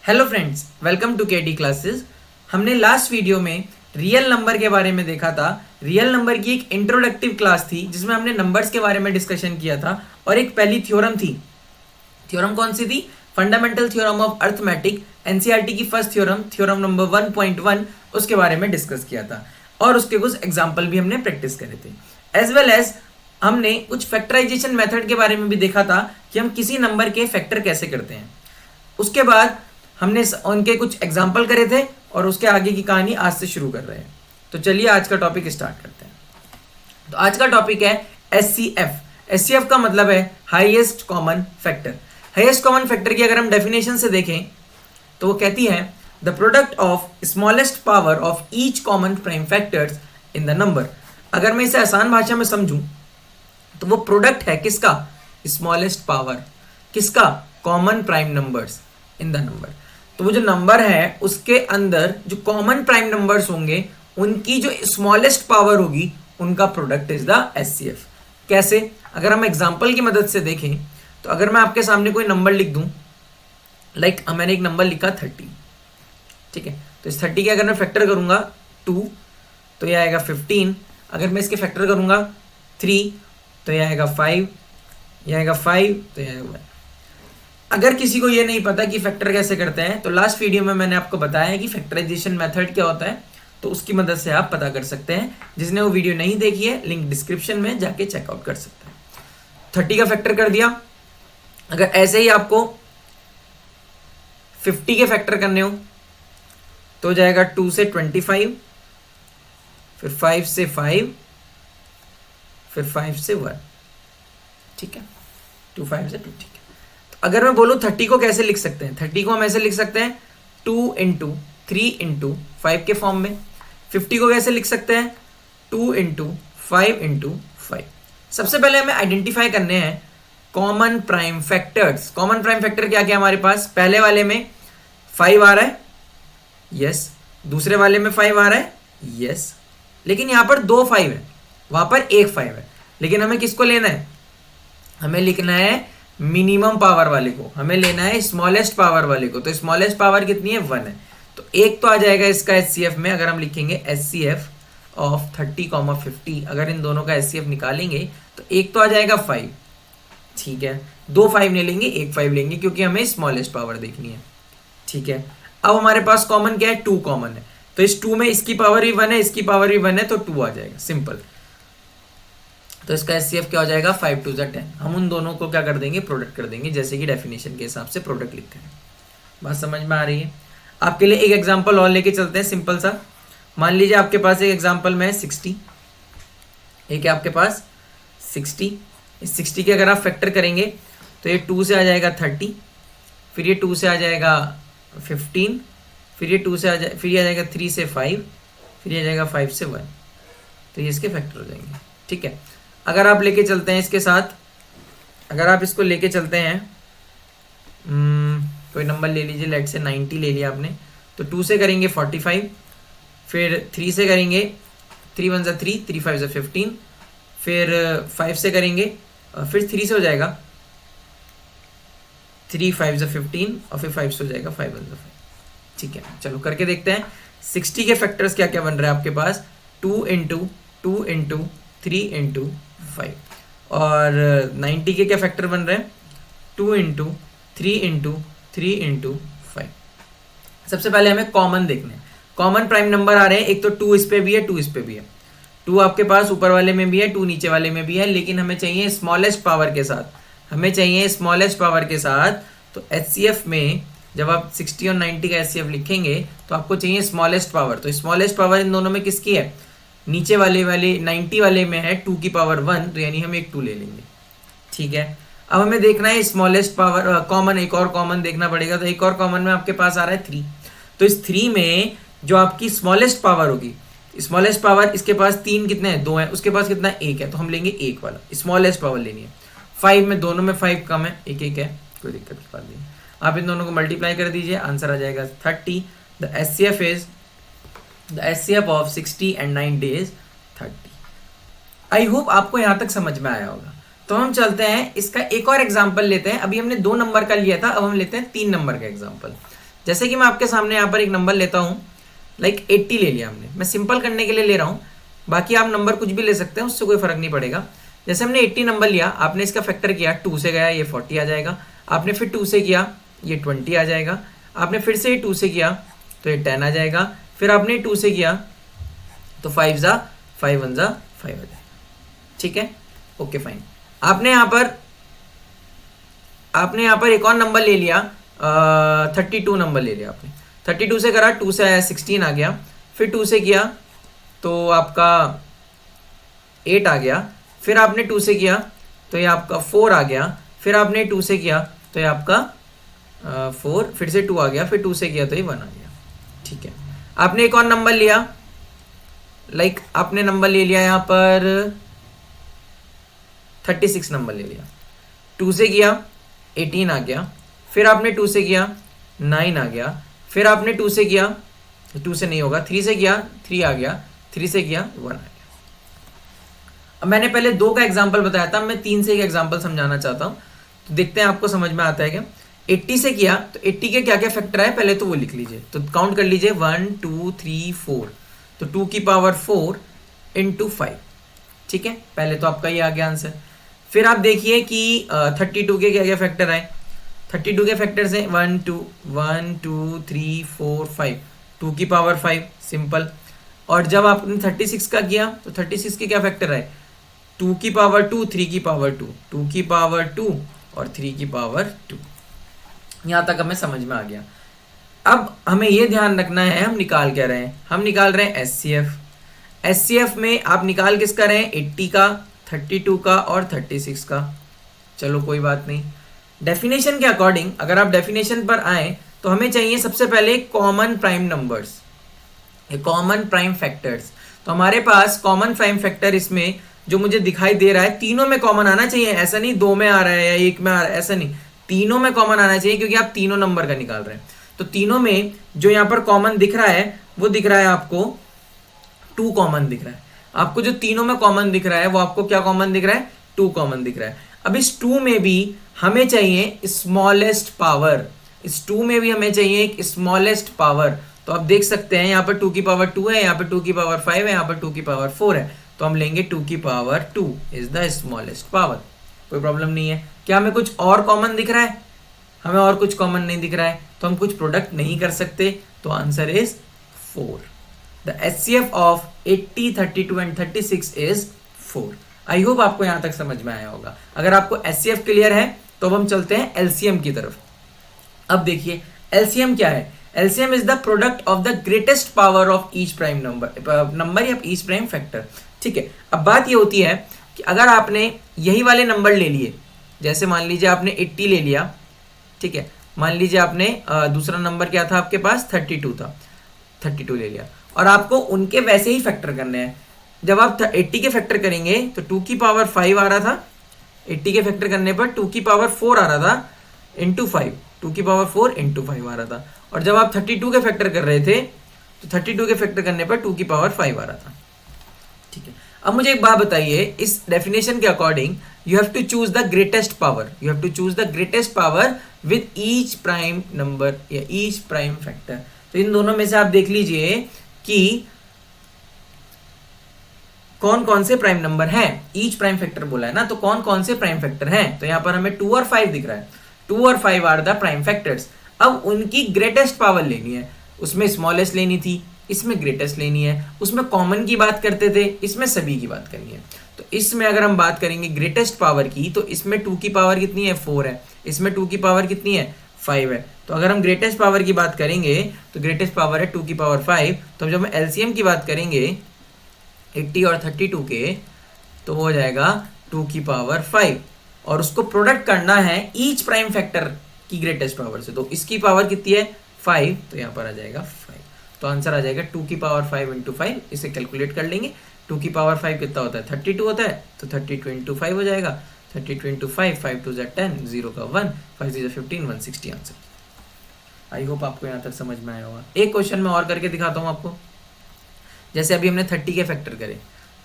Hello friends, welcome to KD classes. हमने last video में real number के बारे में देखा था। रियल नंबर की एक इंट्रोडक्टिव क्लास थी जिसमें हमने नंबर्स के बारे में डिस्कशन किया था और एक पहली थ्योरम थी। थ्योरम कौन सी थी? Fundamental theorem of arithmetic, NCERT की फर्स्ट थ्योरम, थ्योरम नंबर 1.1, उसके बारे में डिस्कस किया था और उसके कुछ एग्जाम्पल भी हमने प्रैक्टिस करे थे। एज वेल एज हमने कुछ फैक्टराइजेशन मेथड के बारे में भी देखा था कि हम किसी नंबर के फैक्टर कैसे करते हैं। उसके बाद हमने उनके कुछ एग्जाम्पल करे थे और उसके आगे की कहानी आज से शुरू कर रहे हैं। तो चलिए आज का टॉपिक स्टार्ट करते हैं। तो आज का टॉपिक है एचसीएफ। एचसीएफ का मतलब है highest common factor. Highest common factor की अगर हम डेफिनेशन से देखें तो वो कहती है the product of smallest power of each common prime factors in the number. अगर मैं इसे आसान भाषा में समझूं तो वो प्रोडक्ट है किसका? स्मॉलेस्ट पावर किसका? Common prime numbers in the number. तो वो जो नंबर है उसके अंदर जो कॉमन प्राइम नंबर्स होंगे उनकी जो स्मॉलेस्ट पावर होगी उनका प्रोडक्ट इज द एचसीएफ। कैसे? अगर हम एग्जांपल की मदद से देखें तो अगर मैं आपके सामने कोई नंबर लिख दूं, लाइक मैंने एक नंबर लिखा 30, ठीक है, तो इस 30 के अगर मैं फैक्टर करूंगा 2 तो ये आएगा 15। अगर मैं इसके फैक्टर करूंगा 3 तो ये आएगा 5, ये आएगा 5 तो ये आएगा 1। अगर किसी को ये नहीं पता कि फैक्टर कैसे करते हैं तो लास्ट वीडियो में मैंने आपको बताया कि फैक्टराइजेशन मेथड क्या होता है, तो उसकी मदद से आप पता कर सकते हैं। जिसने वो वीडियो नहीं देखी है लिंक डिस्क्रिप्शन में जाके चेकआउट कर सकते हैं। 30 का फैक्टर कर दिया। अगर ऐसे ही आपको 50 के फैक्टर करने हो तो हो जाएगा 2 से 25, फिर 5 से 5, फिर 5 से 1, ठीक है, 2 5 से 2, ठीक है। अगर मैं बोलूं 30 को कैसे लिख सकते हैं, 30 को हम ऐसे लिख सकते हैं 2 इंटू 3 इंटू 5 के फॉर्म में। 50 को कैसे लिख सकते हैं 2 इंटू 5 इंटू 5। सबसे पहले हमें आइडेंटिफाई करने हैं common prime factors. Common prime factor क्या क्या हमारे पास? पहले वाले में 5 आ रहा है, यस। दूसरे वाले में 5 आ रहा है, यस। लेकिन यहां पर 2 5 है, वहां पर 1 5 है। लेकिन हमें किसको लेना है? हमें लिखना है मिनिमम पावर वाले को, हमें लेना है स्मॉलेस्ट पावर वाले को। तो स्मॉलेस्ट पावर कितनी है? 1 है। तो एक तो आ जाएगा इसका एचसीएफ में। अगर हम लिखेंगे एचसीएफ ऑफ 30, 50, अगर इन दोनों का एचसीएफ निकालेंगे तो एक तो आ जाएगा 5, ठीक है। 2 5 नहीं लेंगे, 1 5 लेंगे क्योंकि हमें स्मॉलेस्ट पावर देखनी है, ठीक है। अब हमारे पास कॉमन क्या है? 2 कॉमन है, तो इस 2 में इसकी पावर भी 1 है, इसकी पावर भी 1 है, तो 2 आ जाएगा, सिंपल। तो इसका एचसीएफ क्या हो जाएगा? 5 2 10। हम उन दोनों को क्या कर देंगे? प्रोडक्ट कर देंगे, जैसे कि डेफिनेशन के हिसाब से प्रोडक्ट लिखते हैं। बात समझ में आ रही है? आपके लिए एक एग्जांपल और लेके चलते हैं, सिंपल सा। मान लीजिए आपके पास एक एग्जांपल में है 60, एक है आपके पास 60। इस 60 के अगर आप फैक्टर करेंगे तो ये 2 से आ जाएगा 30, फिर ये 2 से आ जाएगा 15, फिर ये 2 से फिर ये आ जाएगा 3 से 5, फिर ये आ जाएगा 5 से 1। तो ये इसके फैक्टर हो जाएंगे, ठीक है। अगर आप लेके चलते हैं इसके साथ, अगर आप इसको लेके चलते हैं, कोई नंबर ले लीजिए, लेट से 90 ले लिया आपने, तो 2 से करेंगे 45, फिर 3 से करेंगे 3 1 3, 3 5 15, फिर 5 से करेंगे, फिर 3 से हो जाएगा 3 5 15, और फिर 5 से हो जाएगा 5 1 5, ठीक है। चलो करके देखते हैं 60 के फैक्टर्स क्या क्या बन रहे हैं आपके पास। 2 इंटू 2 इंटू 3 इंटू 5। और 90 के क्या फैक्टर बन रहे हैं? 2 इंटू 3 इंटू 3 इंटू 5। सबसे पहले हमें कॉमन देखना है। कॉमन प्राइम नंबर आ रहे हैं, एक तो 2 इस पे भी है, 2 इस पे भी है। 2 आपके पास ऊपर वाले में भी है, 2 नीचे वाले में भी है, लेकिन हमें चाहिए स्मॉलेस्ट पावर के साथ, हमें चाहिए स्मॉलेस्ट पावर के साथ। तो एचसीएफ में जब आप 60 और 90 का एचसीएफ लिखेंगे तो आपको चाहिए स्मॉलेस्ट पावर। तो स्मॉलेस्ट पावर इन दोनों में किसकी है? नीचे वाले 90 वाले में है 2 की पावर 1, तो यानी हम एक 2 ले लेंगे, ठीक है। अब हमें देखना है स्मॉलेस्ट पावर कॉमन, एक और कॉमन देखना पड़ेगा। तो एक और कॉमन में आपके पास आ रहा है 3। तो इस 3 में जो आपकी स्मॉलेस्ट पावर होगी, स्मॉलेस्ट पावर इसके पास 3 कितने हैं? 2 है, उसके पास कितना है? 1 है, तो हम लेंगे 1 वाला, स्मॉलेस्ट पावर लेनी है। 5 में दोनों में 5 कम है, 1 1 है, कोई दिक्कत की बात नहीं। आप इन दोनों को मल्टीप्लाई कर दीजिए, आंसर आ जाएगा 30। The HCF is the HCF of 60 and 9 days 30। I hope आपको यहां तक समझ में आया होगा। तो हम चलते हैं, इसका एक और एग्जांपल लेते हैं। अभी हमने 2 नंबर का लिया था, अब हम लेते हैं 3 नंबर का एग्जांपल। जैसे कि मैं आपके सामने यहाँ पर एक नंबर लेता हूँ, लाइक 80 ले लिया हमने, मैं सिंपल करने के लिए ले रहा हूँ, बाकी आप नंबर कुछ भी ले सकते हैं, उससे कोई फर्क नहीं पड़ेगा। जैसे हमने 80 नंबर लिया, आपने इसका फैक्टर किया, 2 से गया ये 40 आ जाएगा, आपने फिर 2 से किया ये 20 आ जाएगा, आपने फिर से 2 से किया तो ये 10 आ जाएगा, फिर आपने 2 से किया तो 5 ज़ा 5 1 ज़ा 5 आ जाएगा। ठीक है, ओके फाइन। आपने यहाँ पर एक और नंबर ले लिया, 32 नंबर ले लिया आपने, 32 से करा, 2 से आया 16 आ गया, फिर 2 से किया तो आपका 8 आ गया, फिर आपने 2 से किया तो ये आपका 4 आ गया, फिर आपने 2 से किया तो ये आपका 4, फिर से 2 आ गया, फिर 2 से किया तो ये 1 आ गया। ठीक है, आपने एक और नंबर लिया, लाइक आपने नंबर ले लिया यहाँ पर 36 नंबर ले लिया, 2 से किया 18 आ गया, फिर आपने 2 से किया 9 आ गया, फिर आपने 2 से किया, 2 से नहीं होगा, 3 से किया 3 आ गया, 3 से किया 1 आ गया। अब मैंने पहले 2 का एग्जाम्पल बताया था, मैं 3 से एक एग्जाम्पल समझाना चाहता हूँ, तो देखते हैं आपको समझ में आता है क्या। 80 से किया तो 80 के क्या क्या फैक्टर है पहले तो वो लिख लीजिए, तो काउंट कर लीजिए 1 2 3 4, तो 2 की पावर 4 इंटू 5। ठीक है, पहले तो आपका ये आ गया आंसर। फिर आप देखिए कि 32 के क्या क्या फैक्टर आए, 32 के फैक्टर्स हैं 1 2 3 4 5, 2 की पावर 5 सिंपल। और जब आपने 36 का किया तो 36 के क्या फैक्टर आए, 2 की पावर 2, 3 की पावर 2, 2 की पावर 2 और 3 की पावर 2। यहाँ तक हमें समझ में आ गया। अब हमें ये ध्यान रखना है हम निकाल क्या रहे हैं, हम निकाल रहे हैं एचसीएफ। एचसीएफ में आप निकाल किसका रहे हैं, 80 का, 32 का और 36 का। चलो कोई बात नहीं। डेफिनेशन के अकॉर्डिंग अगर आप डेफिनेशन पर आए तो हमें चाहिए सबसे पहले common prime numbers, common prime factors. तो हमारे पास कॉमन प्राइम फैक्टर इसमें जो मुझे दिखाई दे रहा है, तीनों में कॉमन आना चाहिए, ऐसा नहीं 2 में आ रहा है या 1 में आ रहा है, ऐसा नहीं, तीनों में कॉमन आना चाहिए क्योंकि आप तीनों नंबर का निकाल रहे हैं। तो तीनों में जो यहाँ पर कॉमन दिख रहा है वो दिख रहा है आपको 2 कॉमन दिख रहा है। आपको जो तीनों में कॉमन दिख रहा है वो आपको क्या कॉमन दिख रहा है, 2 कॉमन दिख रहा है। अब इस 2 में भी हमें चाहिए स्मॉलेस्ट पावर, इस 2 में भी हमें चाहिए एक स्मॉलेस्ट पावर। तो आप देख सकते हैं यहाँ पर 2 की पावर 2 है, यहाँ पर 2 की पावर 5 है, यहाँ पर 2 की पावर 4 है, तो हम लेंगे 2 की power 2 is the smallest power. कोई प्रॉब्लम नहीं है। क्या हमें कुछ और कॉमन दिख रहा है, हमें और कुछ कॉमन नहीं दिख रहा है तो हम कुछ प्रोडक्ट नहीं कर सकते, तो answer is 4। The HCF of 80, 32 and 36 is 4। I hope आपको यहां तक समझ में आया होगा। अगर आपको एचसीएफ क्लियर है तो अब हम चलते हैं एलसीएम की तरफ। अब देखिए एलसीएम क्या है, LCM is the product of the greatest power of each prime number या ईच प्राइम फैक्टर। ठीक है, अब बात ये होती है कि अगर आपने यही वाले नंबर ले लिए, जैसे मान लीजिए आपने 80 ले लिया, ठीक है, मान लीजिए आपने दूसरा नंबर क्या था आपके पास, 32 था, 32 ले लिया और आपको उनके वैसे ही फैक्टर करने हैं। जब आप 80 के फैक्टर करेंगे तो 2 की पावर 5 आ रहा था, 80 के फैक्टर करने पर 2 की पावर 4 आ रहा था इंटू 5, 2 की पावर 4 इंटू 5 आ रहा था। और जब आप 32 के फैक्टर कर रहे थे तो 32 के फैक्टर करने पर 2 की पावर 5 आ रहा था। ठीक है, अब मुझे एक बात बताइए, इस डेफिनेशन के according you have to choose the greatest power, you have to choose the greatest power with each prime number या ईच प्राइम फैक्टर। तो इन दोनों में से आप देख लीजिए कि कौन कौन से प्राइम नंबर हैं, ईच प्राइम फैक्टर बोला है ना, तो कौन कौन से प्राइम फैक्टर हैं। तो यहां पर हमें 2 और 5 दिख रहा है, 2 और 5 आर द प्राइम फैक्टर्स। अब उनकी ग्रेटेस्ट पावर लेनी है, उसमें स्मॉलेस्ट लेनी थी, इसमें ग्रेटेस्ट लेनी है, उसमें कॉमन की बात करते थे, इसमें सभी की बात करनी है। तो इसमें अगर हम बात करेंगे ग्रेटेस्ट पावर की तो इसमें 2 की पावर कितनी है, 4 है, इसमें 2 की पावर कितनी है, 5 है। तो अगर हम ग्रेटेस्ट पावर की बात करेंगे तो ग्रेटेस्ट पावर है 2 की पावर 5। तो जब हम एलसीएम की बात करेंगे 80 और 32 के तो वो हो जाएगा 2 की पावर 5 और उसको प्रोडक्ट करना है ईच प्राइम फैक्टर की ग्रेटेस्ट पावर से। तो इसकी पावर कितनी है, 5, तो यहाँ पर आ जाएगा 5। तो आंसर आ जाएगा 2 की पावर 5 इंटू 5। इसे कैलकुलेट कर लेंगे, 2 की पावर 5 कितना होता है, 32 होता है, तो 32 इंटू 5 हो जाएगा, 32 इंटू 5, 5 2 10, 0 का 1, 5 3 15, 160 आंसर। आई होप आपको यहाँ तक समझ में आया होगा। एक क्वेश्चन मैं और करके दिखाता हूँ आपको। जैसे अभी हमने 30 के फैक्टर करे,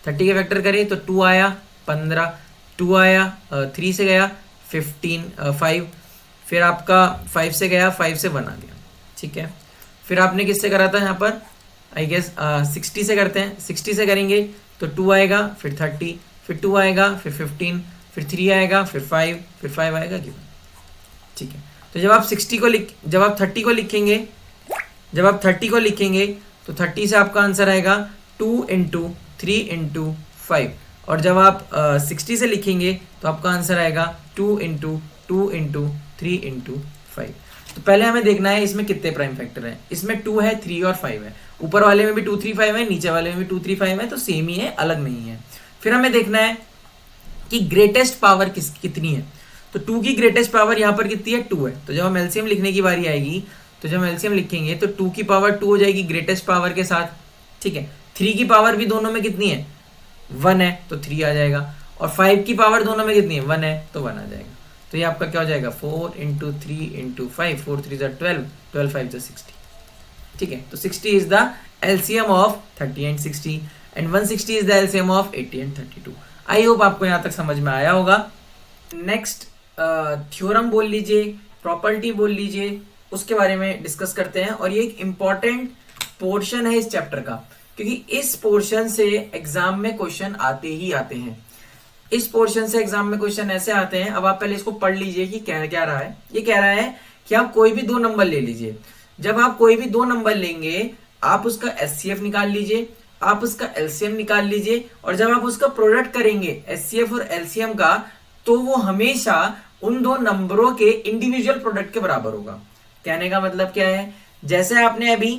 30 के फैक्टर करे तो 2 आया 15, 2 आया 3 से गया 15 5, फिर आपका 5 से गया 5 से 1 आ गया। ठीक है। फिर आपने किससे करा था यहाँ पर, आई गेस 60 से करते हैं। 60 से करेंगे तो 2 आएगा, फिर 30, फिर 2 आएगा, फिर 15, फिर 3 आएगा, फिर 5, फिर 5 आएगा गिवन। ठीक है, तो जब आप 30 को लिखेंगे, जब आप 30 को लिखेंगे तो 30 से आपका आंसर आएगा 2 इंटू 3 इंटू 5, और जब आप 60 से लिखेंगे तो आपका आंसर आएगा 2 इंटू 2 इंटू 3 इंटू 5। तो पहले हमें देखना है इसमें कितने प्राइम फैक्टर हैं। इसमें 2 है, 3 और 5 है। ऊपर वाले में भी 2 3 5 है, नीचे वाले में भी 2 3 5 है, तो सेम ही है, अलग नहीं है। फिर हमें देखना है कि ग्रेटेस्ट पावर कितनी है। तो 2 की ग्रेटेस्ट पावर यहाँ पर कितनी है, 2 है। तो जब हम एलसीएम लिखने की बारी आएगी तो जब हम एलसीएम लिखेंगे तो 2 की पावर 2 हो जाएगी ग्रेटेस्ट पावर के साथ। ठीक है, 3 की पावर भी दोनों में कितनी है, 1 है, तो 3 आ जाएगा। और 5 की पावर दोनों में कितनी है, 1 है, तो 1 आ जाएगा। तो ये आपका क्या हो जाएगा, 4 इंटू 3 इंटू 5, 4 3 12, 12 5 60। ठीक है, तो 60 is the LCM of 30 and 60, and 160 is the LCM of 80 and 32। I hope आपको यहाँ तक समझ में आया होगा। नेक्स्ट थ्योरम बोल लीजिए, प्रॉपर्टी बोल लीजिए, उसके बारे में डिस्कस करते हैं। और ये एक इंपॉर्टेंट पोर्शन है इस चैप्टर का, क्योंकि इस पोर्शन से एग्जाम में क्वेश्चन आते ही आते हैं। इस पोर्शन से एग्जाम में क्वेश्चन ऐसे आते हैं। अब आप पहले इसको पढ़ लीजिए कि क्या रहा है। ये कह रहा है कि आप कोई भी 2 नंबर ले लीजिए। जब आप कोई भी 2 नंबर लेंगे, आप उसका एचसीएफ निकाल लीजिए, आप उसका एलसीएम निकाल लीजिए, और जब आप उसका प्रोडक्ट करेंगे एचसीएफ और एलसीएम का, तो वो हमेशा उन 2 नंबरों के इंडिविजुअल प्रोडक्ट के बराबर होगा। कहने का मतलब क्या है, जैसे आपने अभी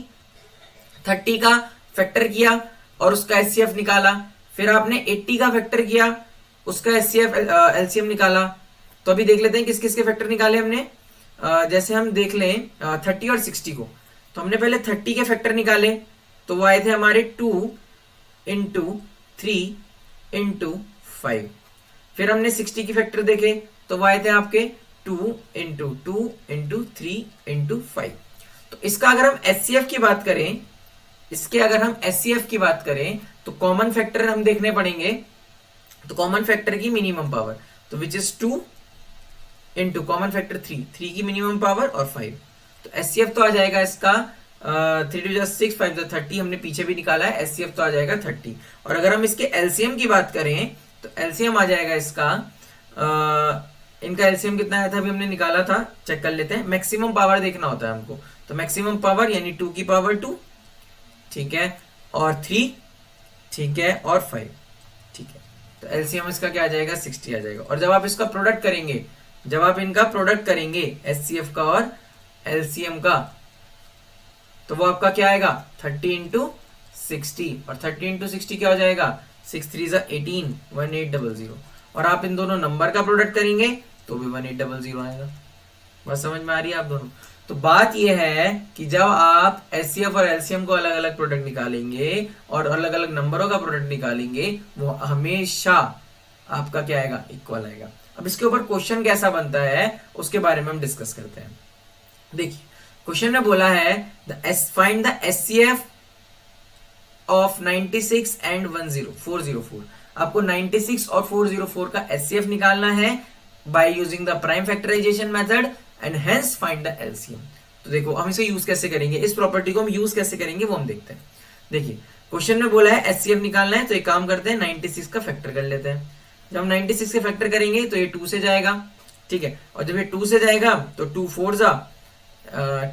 30 का फैक्टर किया और उसका एचसीएफ निकाला, फिर आपने 80 का फैक्टर किया, उसका एचसीएफ एलसीएम निकाला। तो अभी देख लेते हैं किस किस के फैक्टर निकाले हमने। जैसे हम देख लें 30 और 60 को, तो हमने पहले 30 के फैक्टर निकाले, तो वो आए थे हमारे 2 इंटू 3 इंटू 5। फिर हमने 60 के फैक्टर देखे, तो वो आए थे आपके 2 इंटू 2 इंटू 3 इंटू 5। तो इसका अगर हम एचसीएफ की बात करें, इसके अगर हम एचसीएफ की बात करें तो कॉमन फैक्टर हम देखने पड़ेंगे। तो कॉमन फैक्टर की मिनिमम पावर, तो which is 2 into common factor 3 की मिनिमम पावर और 5। तो एचसीएफ तो आ जाएगा इसका 3 2 6 5 30, हमने पीछे भी निकाला है। एचसीएफ तो आ जाएगा 30। और अगर हम इसके एलसीएम की बात करें तो एलसीएम आ जाएगा इसका इनका एलसीएम कितना आया था अभी हमने निकाला था, चेक कर लेते हैं। मैक्सिमम पावर देखना होता है हमको, तो मैक्सिमम पावर यानी 2 की पावर 2, ठीक है, और 3, ठीक है, और 5, ठीक है। तो एलसीएम इसका क्या आ जाएगा, 60 आ जाएगा। और जब आप इसका प्रोडक्ट करेंगे, जब आप इनका प्रोडक्ट करेंगे एचसीएफ का और एलसीएम का, तो वो आपका क्या आएगा 30 इंटू 60, और 30 इंटू 60 क्या हो जाएगा 6 3 18 1800। और आप इन दोनों नंबर का प्रोडक्ट करेंगे तो भी 1800 आएगा। बस समझ में आ रही है आप दोनों। तो बात यह है कि जब आप एचसीएफ और एलसीएम को अलग अलग प्रोडक्ट निकालेंगे और अलग अलग नंबरों का प्रोडक्ट निकालेंगे, वो हमेशा आपका क्या आएगा, इक्वल आएगा। अब इसके ऊपर क्वेश्चन कैसा बनता है उसके बारे में हम डिस्कस करते हैं। देखिए क्वेश्चन में बोला है find the HCF of 96 and 404। आपको 96 और 404 का एचसीएफ निकालना है by using the prime factorization method and hence find the LCM. तो देखो हम इसे यूज कैसे करेंगे, इस प्रॉपर्टी को हम यूज कैसे करेंगे वो हम देखते हैं। देखिए क्वेश्चन में बोला है एचसीएफ निकालना है, तो एक काम करते हैं 96 का फैक्टर कर लेते हैं। जब हम 96 के फैक्टर करेंगे तो ये 2 से जाएगा, ठीक है, और जब ये 2 से जाएगा तो 2 4 जा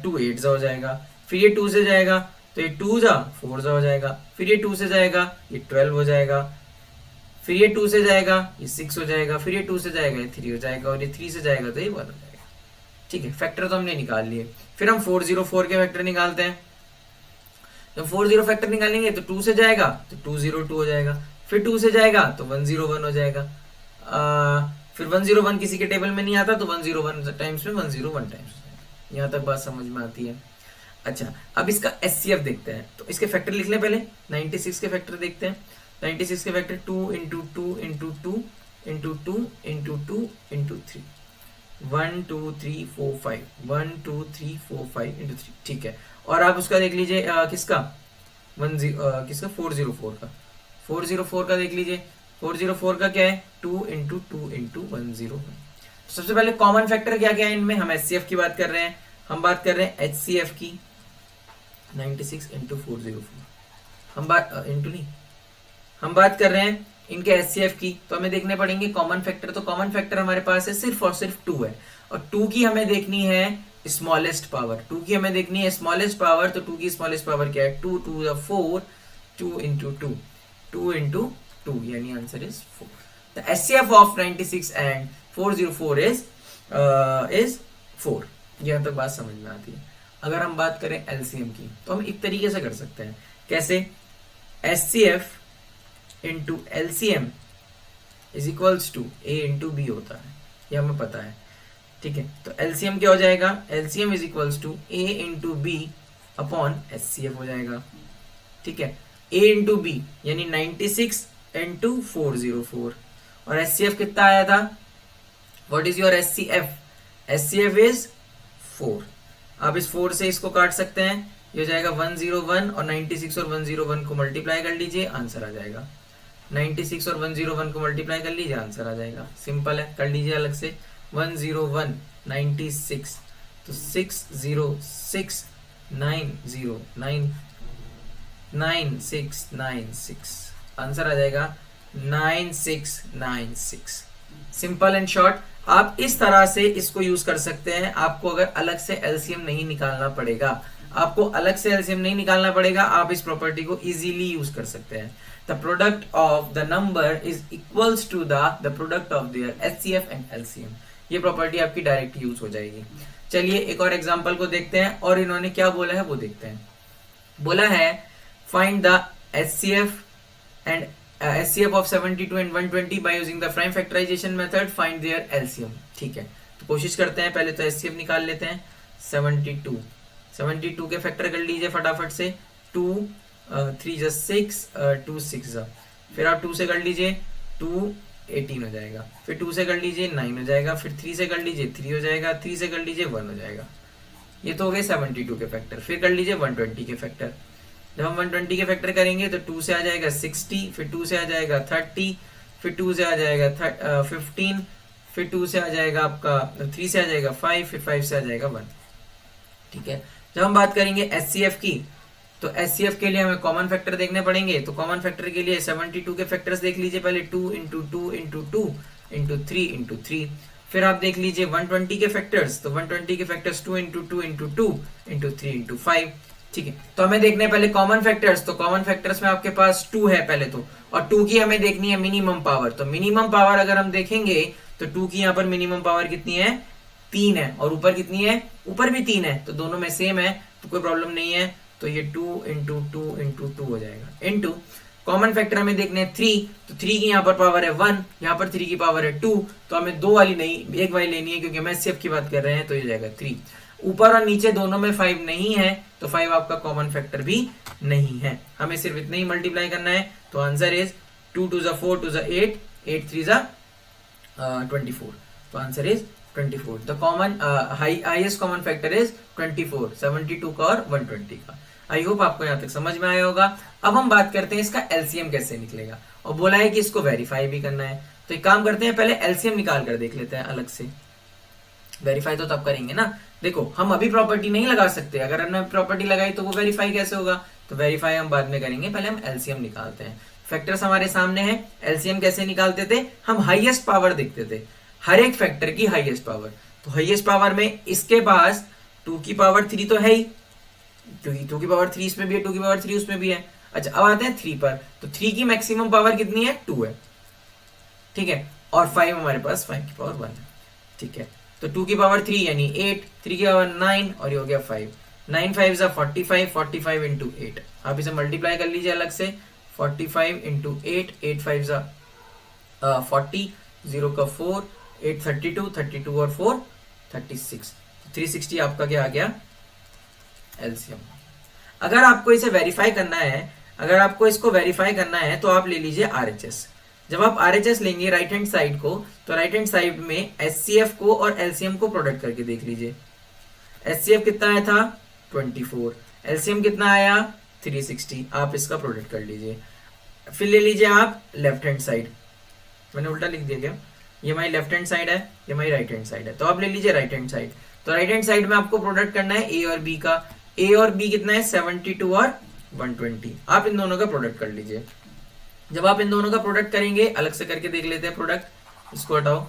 2 8 जा हो जाएगा। फिर ये 2 से जाएगा तो ये 2 जा 4 जा हो जाएगा। फिर ये 2 से जाएगा ये 12 हो जाएगा। फिर ये 2 से जाएगा ये 6 हो जाएगा। फिर ये 2 से जाएगा ये 3 हो जाएगा, और ये 3 से जाएगा तो ये 1 हो जाएगा। ठीक है, फैक्टर तो हमने निकाल लिए। फिर हम 404 के फैक्टर निकालते हैं। जब 40 फैक्टर निकालेंगे तो 2 से जाएगा तो 202 हो जाएगा। फिर 2 से जाएगा तो 101 हो जाएगा। फिर 101 किसी के टेबल में नहीं आता, तो 101 टाइम्स में 101 टाइम्स। यहाँ तक बात समझ में आती है। अच्छा, अब इसका एचसीएफ देखते हैं। तो इसके फैक्टर लिख लें पहले। 96 के फैक्टर देखते हैं। 96 के factor 2 into 2 into 2 into 2 into 2 into 3, 1 2 3 4 5, 1 2 3 4 5 into 3, ठीक है। और आप उसका देख लीजिए किसका 404 का। 404 का देख लीजिए। 404 का क्या है 2 इंटू 2 इंटू 101। सबसे पहले कॉमन फैक्टर क्या क्या है इनमें, हम एचसीएफ की बात कर रहे हैं, हम बात कर रहे हैं HCF की 96 इंटू 404, हम बात इंटू नहीं, हम बात कर रहे हैं इनके HCF की, तो हमें देखने पड़ेंगे कॉमन फैक्टर। तो कॉमन फैक्टर हमारे पास है सिर्फ और सिर्फ 2 है, और 2 की हमें देखनी है स्मॉलेस्ट पावर। 2 की हमें देखनी है स्मॉलेस्ट पावर, तो 2 की स्मॉलेस्ट पावर क्या है, 2 टू द 4, 2 इंटू 2, 2 इंटू 2, यानी answer is 4। The HCF of 96 and 404 is 4। यहाँ तक बात समझ में आती है। अगर हम बात करें LCM की, तो हम एक तरीके से कर सकते हैं। कैसे? HCF into LCM is equals to A into B होता है, ये हमें पता है। ठीक है, तो LCM क्या हो जाएगा, LCM is equals to A into B upon HCF हो जाएगा। ठीक है, A इंटू B यानी 96 इंटू 404, और HCF कितना आया था, what is your HCF? HCF is 4। आप इस 4 से इसको काट सकते हैं, ये हो जाएगा 101, और 96 और 101 को मल्टीप्लाई कर लीजिए, आंसर आ जाएगा। 96 और 101 को मल्टीप्लाई कर लीजिए, आंसर आ जाएगा। सिंपल है, कर लीजिए अलग से। 101 96, तो 606909696 आंसर आ जाएगा 9696। Simple and short. आप इस तरह से इसको यूज कर सकते हैं। आपको अगर अलग से एलसीएम नहीं निकालना पड़ेगा, आपको अलग से एलसीएम नहीं निकालना पड़ेगा, आप इस प्रॉपर्टी को इजीली यूज कर सकते हैं। The product of the number is equals to the product of their HCF and LCM. ये प्रॉपर्टी आपकी डायरेक्ट यूज हो जाएगी। चलिए एक और एग्जांपल को देखते हैं, और इन्होंने क्या बोला है वो देखते हैं। बोला है find the HCF and HCF of 72 and 120 by using the prime factorization method, find their LCM। ठीक है, तो कोशिश करते हैं। पहले तो HCF निकाल लेते हैं। 72 के फैक्टर कर लीजिए फटाफट से। 2 3 जा 6, 2 6 जा, फिर आप 2 से कर लीजिए 2 18 हो जाएगा, फिर 2 से कर लीजिए 9 हो जाएगा, फिर 3 से कर लीजिए 3 हो जाएगा, 3 से कर लीजिए 1 हो जाएगा। ये तो हो गए 72 के फैक्टर। फिर कर लीजिए 120 के फैक्टर। जब हम 120 के फैक्टर करेंगे तो 2 से आ जाएगा 60, फिर 2 से आ जाएगा 30, फिर 2 से आ जाएगा 15, फिर 2 से आ जाएगा आपका 3 से आ जाएगा 5, फिर 5 से आ जाएगा 1। ठीक है, जब हम बात करेंगे HCF की, तो HCF के लिए हमें कॉमन फैक्टर देखने पड़ेंगे। तो कॉमन फैक्टर के लिए 72 के फैक्टर्स देख लीजिए पहले। 2 इंटू 2 इंटू 2 इंटू 3 इंटू 3। फिर आप देख लीजिए 120 के फैक्टर्स, तो 120 के factors 2 into 2 into 2 into 3 into 5। ठीक है, तो हमें देखने पहले कॉमन फैक्टर्स। तो कॉमन फैक्टर्स में आपके पास 2 है पहले तो, और 2 की हमें देखनी है मिनिमम पावर। तो मिनिमम पावर अगर हम देखेंगे तो 2 की यहाँ पर मिनिमम पावर कितनी है, 3 है, और ऊपर कितनी है, ऊपर भी 3 है, तो दोनों में सेम है, तो कोई प्रॉब्लम नहीं है। तो ये 2 इंटू 2 इंटू 2 हो जाएगा। इंटू कॉमन फैक्टर हमें देखने हैं 3, तो 3 की यहाँ पर पावर है 1, यहाँ पर 3 की पावर है 2, तो हमें 2 वाली नहीं 1 वाली लेनी है, क्योंकि हम HCF की बात कर रहे हैं। तो ये जाएगा 3। ऊपर और नीचे दोनों में 5 नहीं है, तो 5 आपका कॉमन फैक्टर भी नहीं है। हमें सिर्फ इतना ही मल्टीप्लाई करना है। तो आंसर इज 2 2 जा 4, 2 जा 8, 8 3 जा 24। तो answer is 24। The common highest common factor is 24, 72 का और 120 का। आई होप आपको यहाँ तक समझ में आया होगा। अब हम बात करते हैं इसका एलसीएम कैसे निकलेगा, और बोला है कि इसको वेरीफाई भी करना है। तो एक काम करते हैं, पहले एलसीएम निकाल कर देख लेते हैं अलग से। वेरीफाई तो तब करेंगे ना। देखो हम अभी प्रॉपर्टी नहीं लगा सकते, अगर हमने प्रॉपर्टी लगाई तो वो वेरीफाई कैसे होगा। तो वेरीफाई हम बाद में करेंगे, पहले हम एलसीएम निकालते हैं। फैक्टर्स हमारे सामने हैं। एलसीएम कैसे निकालते थे, हम हाईएस्ट पावर देखते थे, हर एक फैक्टर की हाईएस्ट पावर। तो हाईएस्ट पावर में इसके पास 2 की पावर 3 तो है ही, क्योंकि 2 की पावर 3 इसमें भी है, 2 की पावर 3 उसमें भी है। अच्छा अब आते हैं 3 पर। तो 3 की मैक्सिमम पावर कितनी है, 2 है। ठीक है, और 5 हमारे पास 5 की पावर 1 है। ठीक है, तो 2 की पावर 3 यानी 8, 3 की पावर 9, और ये हो गया 5। 9 5 जा 45, 45 इंटू 8। आप इसे मल्टीप्लाई कर लीजिए अलग से। 45 इंटू 8, 8 5 जा 40, 0 का 4, 8 32, 32 और 4 36। 360 आपका क्या आ गया, एलसीएम। अगर आपको इसे वेरीफाई करना है, अगर आपको इसको वेरीफाई करना है तो आप ले लीजिए आरएचएस। जब आप आरएचएस लेंगे राइट हैंड साइड को, तो राइट हैंड साइड में एचसीएफ को और एलसीएम को प्रोडक्ट करके देख लीजिए। एचसीएफ कितना आया था, 24, एलसीएम कितना आया, 360। आप इसका प्रोडक्ट कर लीजिए। फिर ले लीजिए आप लेफ्ट हैंड साइड। मैंने उल्टा लिख दिया क्या, ये हमारी लेफ्ट हैंड साइड है, ये हमारी राइट हैंड साइड है। तो आप ले लीजिए राइट हैंड साइड। तो राइट हैंड साइड में आपको प्रोडक्ट करना है ए और बी का। ए और बी कितना है 72 और 120। आप इन दोनों का प्रोडक्ट कर लीजिए। जब आप इन दोनों का प्रोडक्ट करेंगे, अलग से करके देख लेते हैं प्रोडक्ट, इसको हटाओ,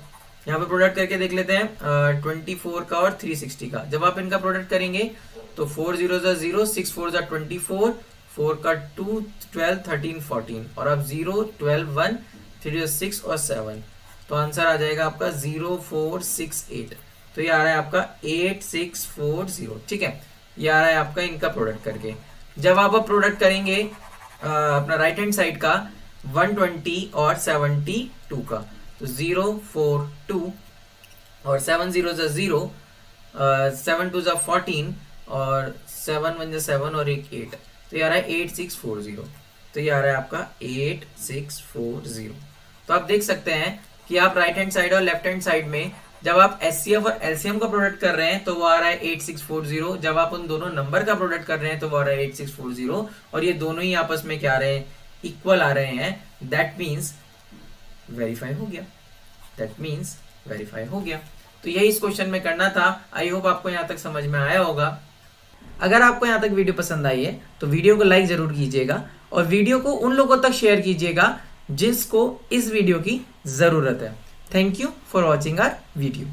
यहाँ पे प्रोडक्ट करके देख लेते हैं 24 का और 360 का। जब आप इनका प्रोडक्ट करेंगे तो 4 0 0, 6 4 24, 4 का 2 12 13 14 और अब 0 12 1 3 6 और 7, तो आंसर आ जाएगा आपका 0468। तो ये आ रहा है आपका 8640। ठीक है, ये आ रहा है आपका इनका प्रोडक्ट करके। जब आप अब प्रोडक्ट करेंगे अपना राइट हैंड साइड का 120 और 72 का, तो 042 और 7 0 0, 7 2 14 और 7 1 7 और एक 8, तो ये आ रहा है 8640। तो ये आ रहा है आपका 8640। तो आप देख सकते हैं कि आप राइट हैंड साइड और लेफ्ट हैंड साइड में जब आप एचसीएफ और एलसीएम का प्रोडक्ट कर रहे हैं तो वो आ रहा है 8640। जब आप उन दोनों नंबर का प्रोडक्ट कर रहे हैं तो वो आ रहा है 8640, और ये दोनों ही आपस में क्या आ रहे हैं, इक्वल आ रहे हैं। दैट मीन्स वेरीफाई हो गया, दैट मीन्स वेरीफाई हो गया। तो यही इस क्वेश्चन में करना था। आई होप आपको यहाँ तक समझ में आया होगा। अगर आपको यहाँ तक वीडियो पसंद आई है तो वीडियो को लाइक जरूर कीजिएगा और वीडियो को उन लोगों तक शेयर कीजिएगा जिसको इस वीडियो की जरूरत है। Thank you for watching our video.